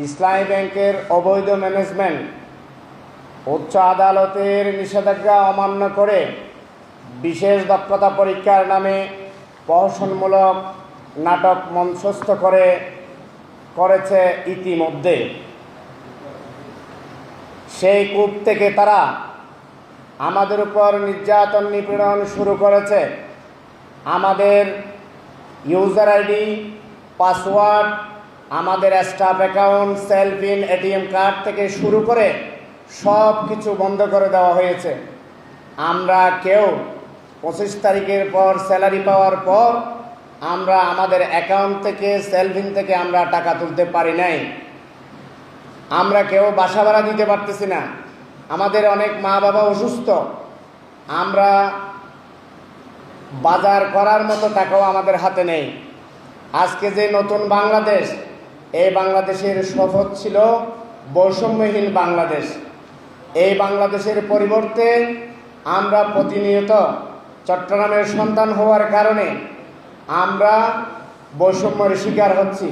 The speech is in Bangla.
ইসলামী ব্যাংকের অবৈধ ম্যানেজমেন্ট উচ্চ আদালতের নিষেধাজ্ঞা অমান্য করে বিশেষ দক্ষতা পরীক্ষার নামে প্রহসনমূলক নাটক মঞ্চস্থ করেছে ইতিমধ্যে। সেই কূপ থেকে তারা আমাদের উপর নির্যাতন নিপীড়ন শুরু করেছে। আমাদের ইউজার আইডি, পাসওয়ার্ড, আমাদের staff account, self in, ATM card থেকে শুরু করে সব কিছু বন্ধ করে দেওয়া হয়েছে। আমরা কেউ 25 তারিখের পর স্যালারি পাওয়ার পর আমরা আমাদের অ্যাকাউন্ট থেকে, সেলফ ইন থেকে আমরা টাকা তুলতে পারি নাই। আমরা কেউ বাসা ভাড়া দিতে পারতেছি না। আমাদের অনেক মা বাবা অসুস্থ। আমরা বাজার করার মতো টাকাও আমাদের হাতে নেই। আজকে যে নতুন বাংলাদেশ, এই বাংলাদেশের শপথ ছিল বৈষম্যহীন বাংলাদেশ। এই বাংলাদেশের পরিবর্তে আমরা প্রতিনিয়ত চট্টগ্রামের সন্তান হওয়ার কারণে আমরা বৈষম্যের শিকার হচ্ছি।